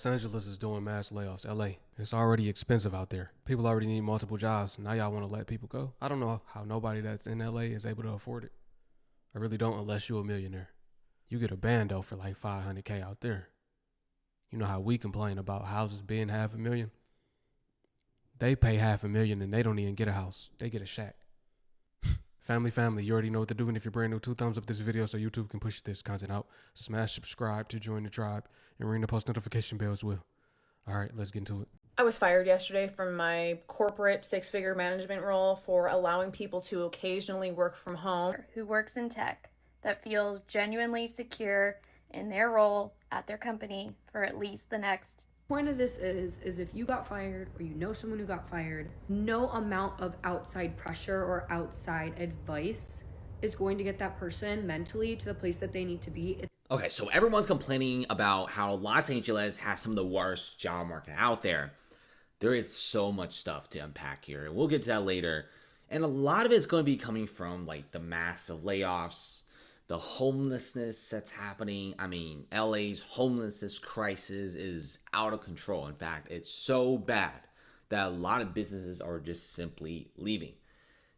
Los Angeles is doing mass layoffs. LA, it's already expensive out there. People already need multiple jobs. Now y'all want to let people go? I don't know how nobody that's in LA is able to afford it. I really don't unless you're a millionaire. You get a bando for like $500K out there. You know how we complain about houses being $500,000? They pay $500,000 and they don't even get a house. They get a shack. Family, you already know what to do. And if you're brand new, 2 thumbs up this video so YouTube can push this content out. Smash subscribe to join the tribe and ring the post notification bell as well. All right, let's get into it. I was fired yesterday from my corporate 6-figure management role for allowing people to occasionally work from home. Who works in tech that feels genuinely secure in their role at their company for at least the next. Point of this is if you got fired or you know someone who got fired, no amount of outside pressure or outside advice is going to get that person mentally to the place that they need to be. Okay, so everyone's complaining about how Los Angeles has some of the worst job market out there. There is so much stuff to unpack here, and we'll get to that later. And a lot of it's going to be coming from like the massive layoffs, the homelessness that's happening. I mean, LA's homelessness crisis is out of control. In fact, it's so bad that a lot of businesses are just simply leaving.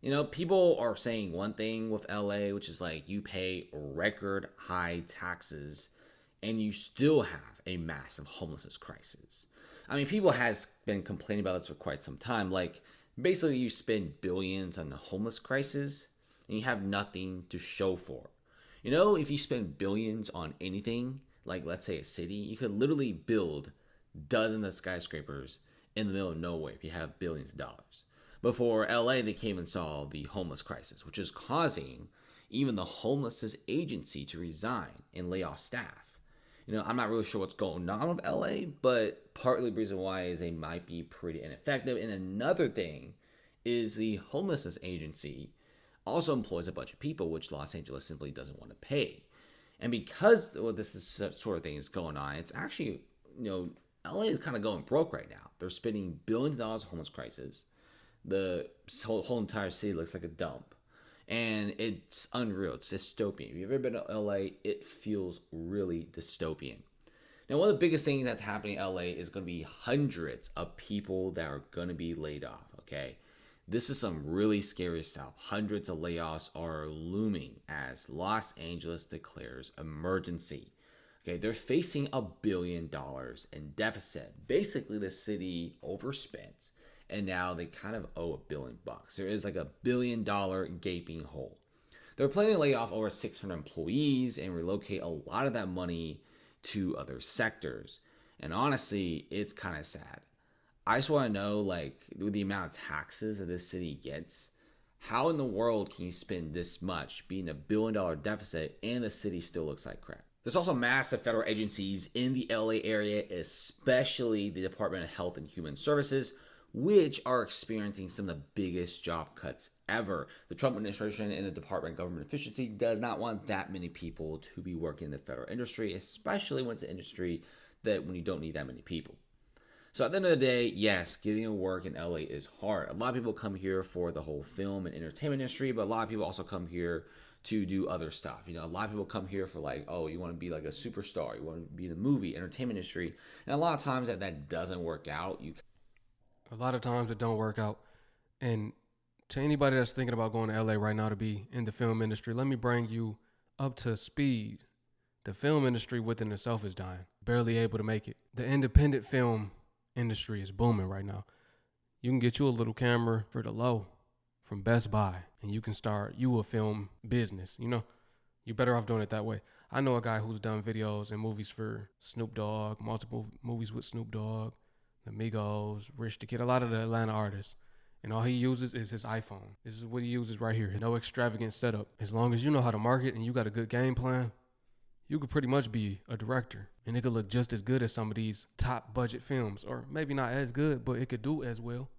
You know, people are saying one thing with LA, which is like you pay record high taxes and you still have a massive homelessness crisis. I mean, people has been complaining about this for quite some time. Like, basically you spend billions on the homeless crisis and you have nothing to show for it. You know, if you spend billions on anything, like let's say a city, you could literally build dozens of skyscrapers in the middle of nowhere if you have billions of dollars. But for LA, they came and saw the homeless crisis, which is causing even the homelessness agency to resign and lay off staff. You know, I'm not really sure what's going on with LA, but partly the reason why is they might be pretty ineffective. And another thing is the homelessness agency also employs a bunch of people, which Los Angeles simply doesn't want to pay. And because this is sort of thing is going on, it's actually, you know, LA is kind of going broke right now. They're spending billions of dollars on homeless crisis. The whole entire city looks like a dump. And it's unreal. It's dystopian. If you've ever been to LA, it feels really dystopian. Now, one of the biggest things that's happening in LA is going to be hundreds of people that are going to be laid off, okay? This is some really scary stuff. Hundreds of layoffs are looming as Los Angeles declares emergency. Okay, they're facing $1 billion in deficit. Basically, the city overspent, and now they kind of owe $1 billion. There is like $1 billion gaping hole. They're planning to lay off over 600 employees and relocate a lot of that money to other sectors. And honestly, it's kind of sad. I just want to know, like, with the amount of taxes that this city gets, how in the world can you spend this much being $1 billion deficit and the city still looks like crap? There's also massive federal agencies in the LA area, especially the Department of Health and Human Services, which are experiencing some of the biggest job cuts ever. The Trump administration and the Department of Government Efficiency does not want that many people to be working in the federal industry, especially when it's an industry that when you don't need that many people. So at the end of the day, yes, getting to work in LA is hard. A lot of people come here for the whole film and entertainment industry, but a lot of people also come here to do other stuff. You know, a lot of people come here for like, oh, you want to be like a superstar, you want to be in the movie, entertainment industry. And a lot of times that doesn't work out. A lot of times it don't work out. And to anybody that's thinking about going to LA right now to be in the film industry, let me bring you up to speed. The film industry within itself is dying, barely able to make it. The independent film industry is booming right now. You can get you a little camera for the low from Best Buy and you can start you a film business. You know, you're better off doing it that way. I know a guy who's done videos and movies for Snoop Dogg, multiple movies with Snoop Dogg, the Migos, Rich the Kid, a lot of the Atlanta artists. And all he uses is his iPhone. This is what he uses right here. No extravagant setup. As long as you know how to market and you got a good game plan, you could pretty much be a director. And it could look just as good as some of these top budget films. Or maybe not as good, but it could do as well.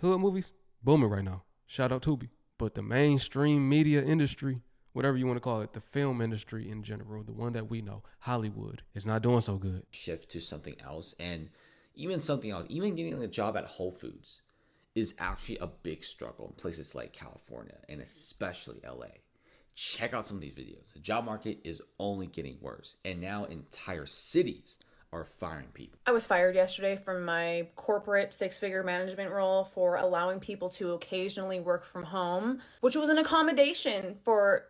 Hood movies, booming right now. Shout out Tubi. But the mainstream media industry, whatever you want to call it, the film industry in general, the one that we know, Hollywood, is not doing so good. Shift to something else. And even something else, even getting a job at Whole Foods is actually a big struggle in places like California and especially LA. Check out some of these videos. The job market is only getting worse. And now entire cities are firing people. I was fired yesterday from my corporate six-figure management role for allowing people to occasionally work from home, which was an accommodation for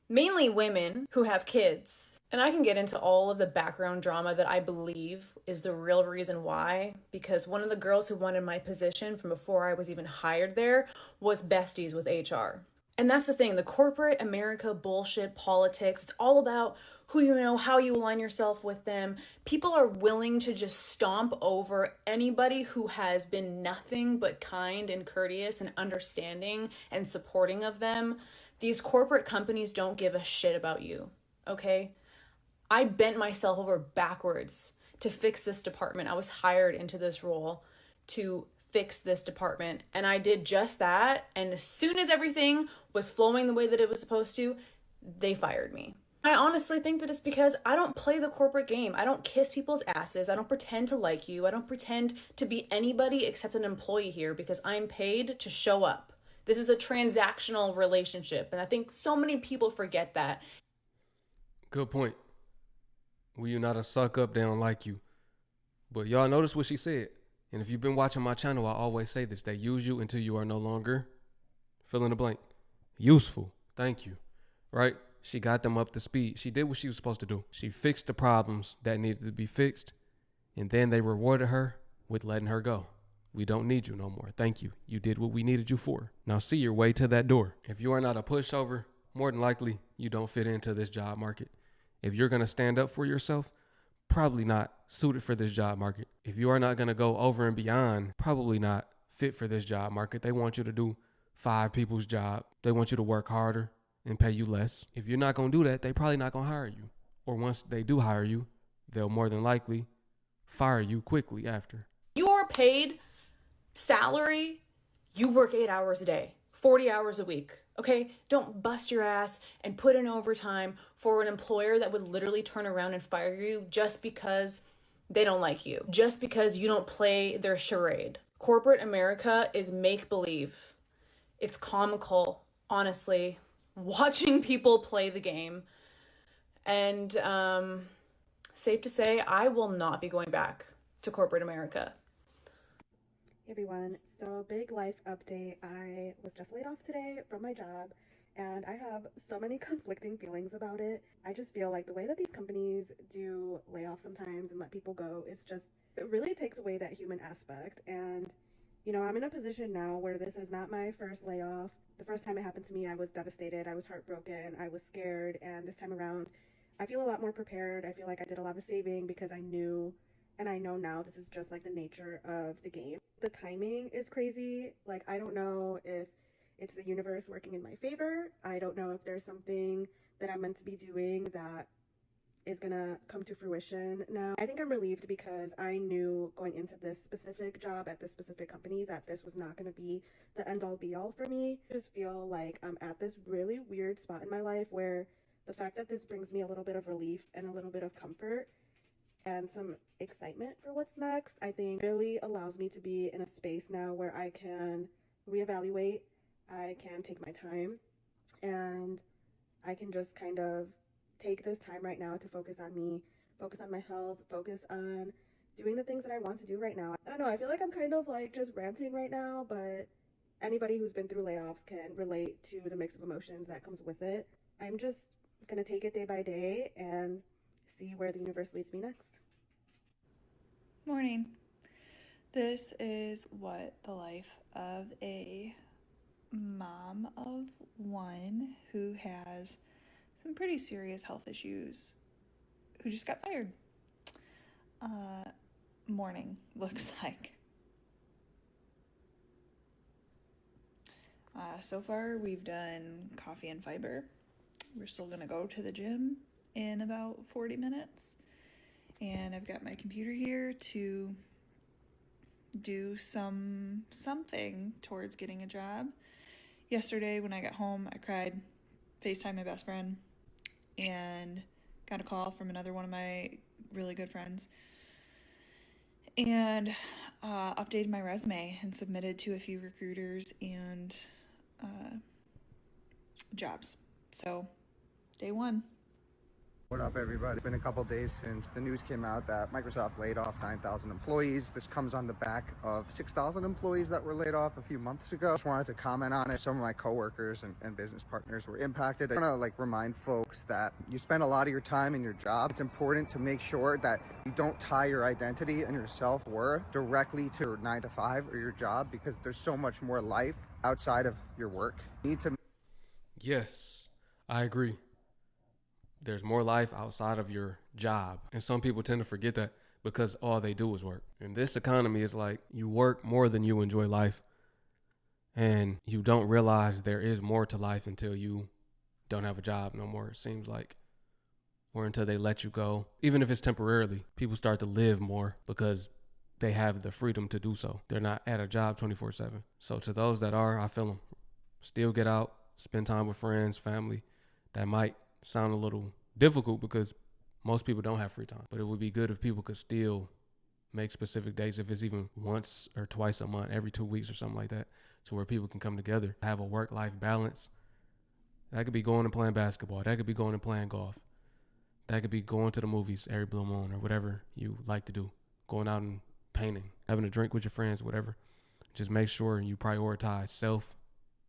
mainly women who have kids. And I can get into all of the background drama that I believe is the real reason why, because one of the girls who wanted my position from before I was even hired there was besties with HR. And that's the thing, the corporate America bullshit politics, it's all about who you know, how you align yourself with them. People are willing to just stomp over anybody who has been nothing but kind and courteous and understanding and supporting of them. These corporate companies don't give a shit about you, okay? I bent myself over backwards to fix this department. I was hired into this role to fix this department, and I did just that. And as soon as everything was flowing the way that it was supposed to, they fired me. I honestly think that it's because I don't play the corporate game. I don't kiss people's asses. I don't pretend to like you. I don't pretend to be anybody except an employee here because I'm paid to show up. This is a transactional relationship, and I think so many people forget that. Good point. Well, you're not a suck up, they don't like you. But y'all notice what she said. And if you've been watching my channel, I always say this. They use you until you are no longer, fill in the blank, useful. Thank you. Right? She got them up to speed. She did what she was supposed to do. She fixed the problems that needed to be fixed. And then they rewarded her with letting her go. We don't need you no more. Thank you. You did what we needed you for. Now see your way to that door. If you are not a pushover, more than likely you don't fit into this job market. If you're going to stand up for yourself, probably not suited for this job market. If you are not going to go over and beyond, probably not fit for this job market. They want you to do 5 people's job. They want you to work harder and pay you less. If you're not going to do that, they probably not going to hire you. Or once they do hire you, they'll more than likely fire you quickly after. You are paid salary, you work 8 hours a day, 40 hours a week. Okay, don't bust your ass and put in overtime for an employer that would literally turn around and fire you just because they don't like you, just because you don't play their charade. Corporate America is make-believe. It's comical, honestly, watching people play the game. And safe to say, I will not be going back to corporate America. Hey everyone, so big life update. I was just laid off today from my job and I have so many conflicting feelings about it. I just feel like the way that these companies do layoffs sometimes and let people go is just, it really takes away that human aspect. And, you know, I'm in a position now where this is not my first layoff. The first time it happened to me, I was devastated, I was heartbroken, I was scared, and this time around, I feel a lot more prepared. I feel like I did a lot of saving because I knew, and I know now this is just like the nature of the game. The timing is crazy. Like, I don't know if it's the universe working in my favor. I don't know if there's something that I'm meant to be doing that is gonna come to fruition now. I think I'm relieved because I knew going into this specific job at this specific company that this was not gonna be the end all be all for me. I just feel like I'm at this really weird spot in my life where the fact that this brings me a little bit of relief and a little bit of comfort and some excitement for what's next, I think really allows me to be in a space now where I can reevaluate, I can take my time, and I can just kind of take this time right now to focus on me, focus on my health, focus on doing the things that I want to do right now. I don't know, I feel like I'm kind of like just ranting right now, but anybody who's been through layoffs can relate to the mix of emotions that comes with it. I'm just gonna take it day by day and see where the universe leads me next. Morning. This is what the life of a mom of one who has some pretty serious health issues, who just got fired, morning looks like. So far we've done coffee and fiber. We're still gonna go to the gym in about 40 minutes. And I've got my computer here to do something towards getting a job. Yesterday when I got home, I cried, FaceTimed my best friend, and got a call from another one of my really good friends. And updated my resume and submitted to a few recruiters and jobs. So, day one. What up, everybody? It's been a couple days since the news came out that Microsoft laid off 9,000 employees. This comes on the back of 6,000 employees that were laid off a few months ago. Just wanted to comment on it. Some of my coworkers and business partners were impacted. I want to remind folks that you spend a lot of your time in your job. It's important to make sure that you don't tie your identity and your self-worth directly to your 9 to 5 or your job, because there's so much more life outside of your work. You need to. Yes, I agree. There's more life outside of your job. And some people tend to forget that because all they do is work. In this economy, it's like you work more than you enjoy life. And you don't realize there is more to life until you don't have a job no more, it seems like. Or until they let you go. Even if it's temporarily, people start to live more because they have the freedom to do so. They're not at a job 24/7. So to those that are, I feel them. Still get out, spend time with friends, family. That might sound a little difficult because most people don't have free time, but it would be good if people could still make specific days, if it's even once or twice a month, every 2 weeks or something like that, to where people can come together, have a work-life balance. That could be going and playing basketball. That could be going and playing golf. That could be going to the movies every blue moon or whatever you like to do, going out and painting, having a drink with your friends, whatever. Just make sure you prioritize self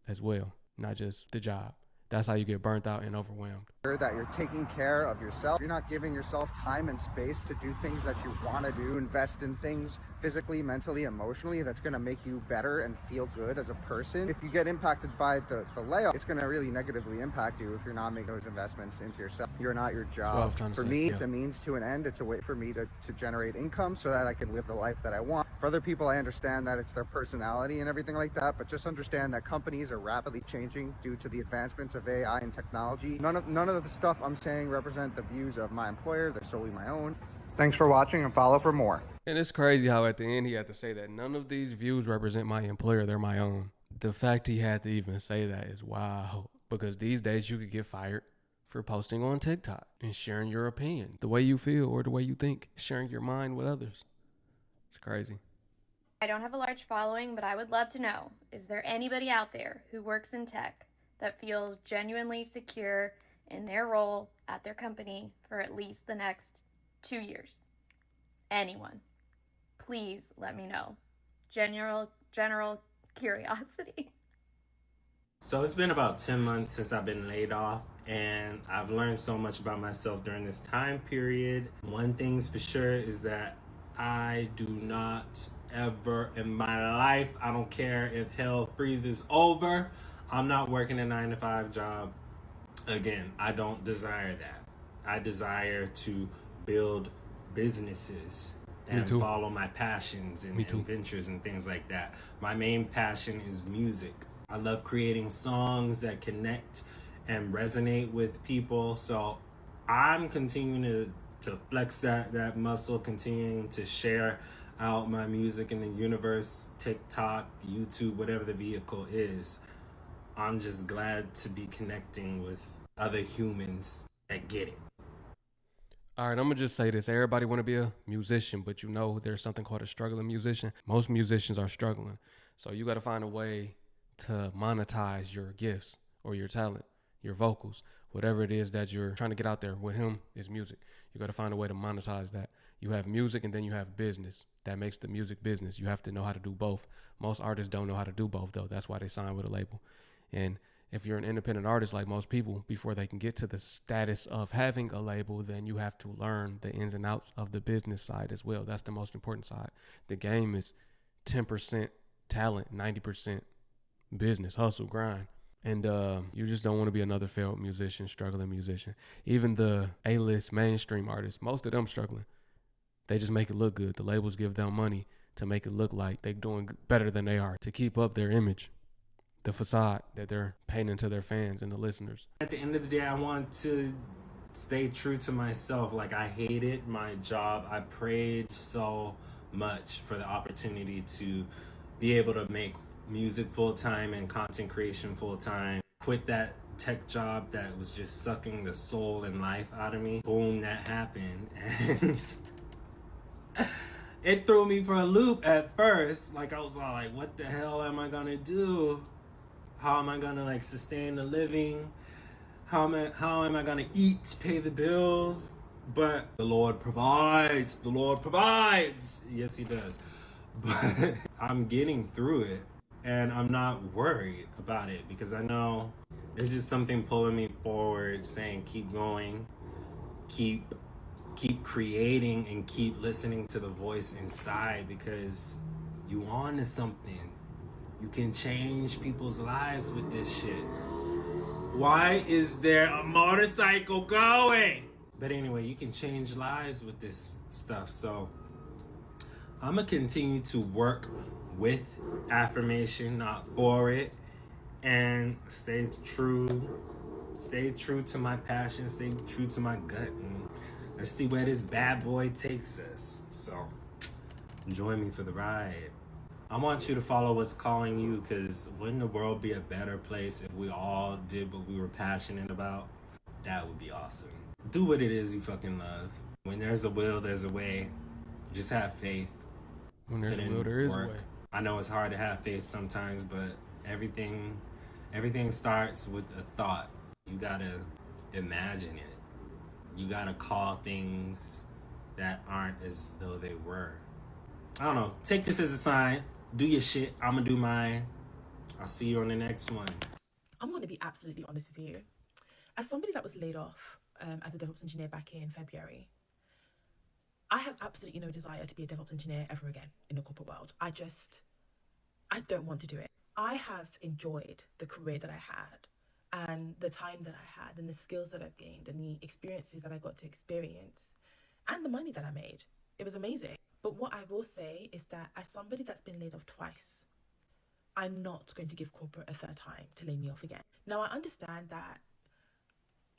as well, not just the job. That's how you get burnt out and overwhelmed. That you're taking care of yourself. You're not giving yourself time and space to do things that you want to do, invest in things physically, mentally, emotionally, that's going to make you better and feel good as a person. If you get impacted by the layoff, it's going to really negatively impact you if you're not making those investments into yourself. You're not your job. For me, it's a means to an end. It's a way for me to generate income so that I can live the life that I want. For other people, I understand that it's their personality and everything like that, but just understand that companies are rapidly changing due to the advancements of AI and technology. None of the stuff I'm saying represent the views of my employer. They're solely my own. Thanks for watching, and follow for more. And it's crazy how at the end he had to say that none of these views represent my employer, they're my own. The fact he had to even say that is wow. Because these days you could get fired for posting on TikTok and sharing your opinion, the way you feel or the way you think, sharing your mind with others. It's crazy. I don't have a large following, but I would love to know, is there anybody out there who works in tech that feels genuinely secure in their role at their company for at least the next 2 years? Anyone? Please let me know. General curiosity. So it's been about 10 months since I've been laid off, and I've learned so much about myself during this time period. One thing's for sure is that I do not ever in my life, I don't care if hell freezes over, I'm not working a 9 to 5 job again. I don't desire that. I desire to build businesses and follow my passions and ventures and things like that. My main passion is music. I love creating songs that connect and resonate with people. So I'm continuing to flex that muscle, continuing to share out my music in the universe, TikTok, YouTube, whatever the vehicle is. I'm just glad to be connecting with other humans that get it. All right, I'm going to just say this. Everybody want to be a musician, but you know there's something called a struggling musician. Most musicians are struggling. So you got to find a way to monetize your gifts or your talent, your vocals, whatever it is that you're trying to get out there. With him is music. You got to find a way to monetize that. You have music and then you have business. That makes the music business. You have to know how to do both. Most artists don't know how to do both, though. That's why they sign with a label. And if you're an independent artist like most people, before they can get to the status of having a label, then you have to learn the ins and outs of the business side as well. That's the most important side. The game is 10% talent, 90% business, hustle, grind. And you just don't want to be another failed musician, struggling musician. Even the A-list mainstream artists, most of them struggling. They just make it look good. The labels give them money to make it look like they're doing better than they are, to keep up their image, the facade that they're painting to their fans and the listeners. At the end of the day, I want to stay true to myself. Like, I hated my job. I prayed so much for the opportunity to be able to make music full-time and content creation full-time. Quit that tech job that was just sucking the soul and life out of me. Boom, that happened. And it threw me for a loop at first. Like, I was all like, what the hell am I gonna do? How am I gonna sustain a living? How am I gonna eat, pay the bills? But the Lord provides. The Lord provides. Yes, He does. But I'm getting through it, and I'm not worried about it because I know there's just something pulling me forward, saying keep going, keep creating, and keep listening to the voice inside because you on to something. You can change people's lives with this shit. Why is there a motorcycle going? But anyway, you can change lives with this stuff. So I'm going to continue to work with affirmation, not for it, and stay true to my passion, stay true to my gut, and let's see where this bad boy takes us. So join me for the ride. I want you to follow what's calling you, because wouldn't the world be a better place if we all did what we were passionate about? That would be awesome. Do what it is you fucking love. When there's a will, there's a way. Just have faith. When there's a will, there is a way. I know it's hard to have faith sometimes, but everything starts with a thought. You gotta imagine it. You gotta call things that aren't as though they were. I don't know. Take this as a sign. Do your shit. I'm gonna do mine. I'll see you on the next one. I'm going to be absolutely honest with you. As somebody that was laid off as a DevOps engineer back in February, I have absolutely no desire to be a DevOps engineer ever again in the corporate world. I don't want to do it. I have enjoyed the career that I had and the time that I had and the skills that I've gained and the experiences that I got to experience and the money that I made. It was amazing. But what I will say is that as somebody that's been laid off twice, I'm not going to give corporate a third time to lay me off again. Now, I understand that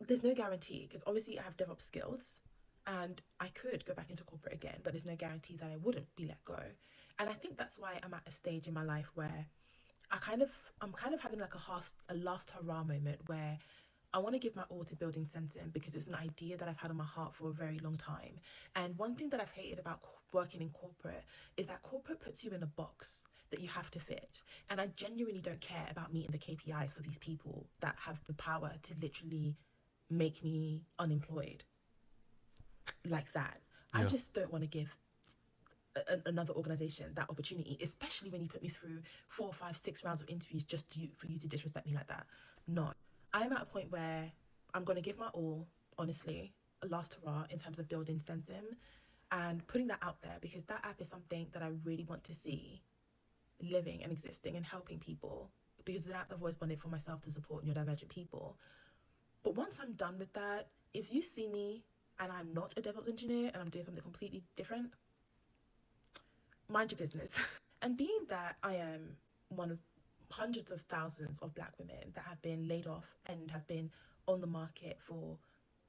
there's no guarantee, because obviously I have DevOps skills and I could go back into corporate again, but there's no guarantee that I wouldn't be let go. And I think that's why I'm at a stage in my life where I'm kind of having like a last hurrah moment where I want to give my all to building Sensum because it's an idea that I've had on my heart for a very long time. And one thing that I've hated about working in corporate is that corporate puts you in a box that you have to fit. And I genuinely don't care about meeting the KPIs for these people that have the power to literally make me unemployed like that. Yeah. I just don't want to give another organization that opportunity, especially when you put me through 4, 5, 6 rounds of interviews just for you to disrespect me like that. No. I'm at a point where I'm going to give my all, honestly, a last hurrah in terms of building Sensum and putting that out there, because that app is something that I really want to see living and existing and helping people, because it's an app I've always wanted for myself to support neurodivergent people. But once I'm done with that, if you see me and I'm not a DevOps engineer and I'm doing something completely different, mind your business. And being that I am one of hundreds of thousands of Black women that have been laid off and have been on the market for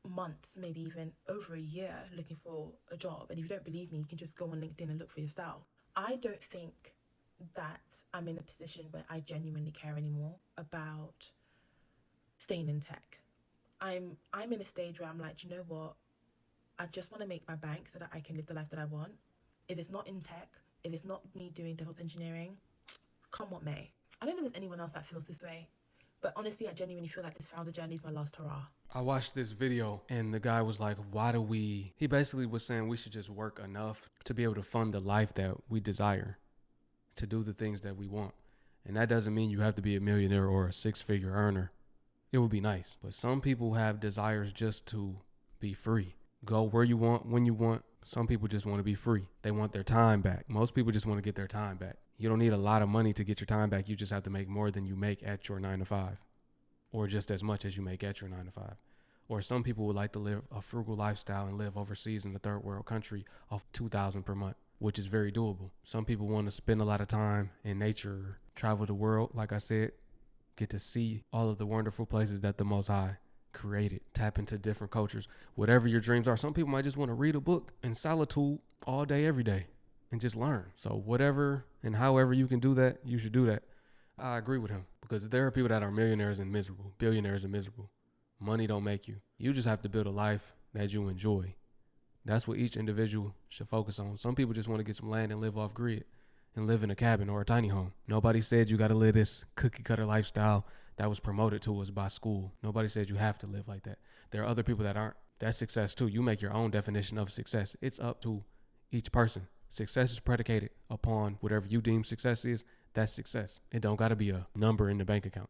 months, maybe even over a year, looking for a job. And if you don't believe me, you can just go on LinkedIn and look for yourself. I don't think that I'm in a position where I genuinely care anymore about staying in tech. I'm in a stage where I'm like, you know what? I just want to make my bank so that I can live the life that I want. If it's not in tech, if it's not me doing DevOps engineering, come what may. I don't know if there's anyone else that feels this way, but honestly, I genuinely feel like this founder journey is my last hurrah. I watched this video and the guy was like, he basically was saying we should just work enough to be able to fund the life that we desire, to do the things that we want. And that doesn't mean you have to be a millionaire or a 6-figure earner. It would be nice. But some people have desires just to be free. Go where you want, when you want. Some people just want to be free. They want their time back. Most people just want to get their time back. You don't need a lot of money to get your time back. You just have to make more than you make at your 9 to 5, or just as much as you make at your 9 to 5. Or some people would like to live a frugal lifestyle and live overseas in a third world country off $2,000 per month, which is very doable. Some people want to spend a lot of time in nature, travel the world, like I said, get to see all of the wonderful places that the Most High created, tap into different cultures, whatever your dreams are. Some people might just want to read a book in solitude all day, every day, and just learn. So whatever and however you can do that, you should do that. I agree with him, because there are people that are millionaires and miserable, billionaires and miserable. Money don't make you. You just have to build a life that you enjoy. That's what each individual should focus on. Some people just want to get some land and live off grid and live in a cabin or a tiny home. Nobody said you got to live this cookie cutter lifestyle That was promoted to us by school. Nobody said you have to live like that. There are other people that aren't. That's success too. You make your own definition of success. It's up to each person. Success is predicated upon whatever you deem success is. That's success. It don't got to be a number in the bank account.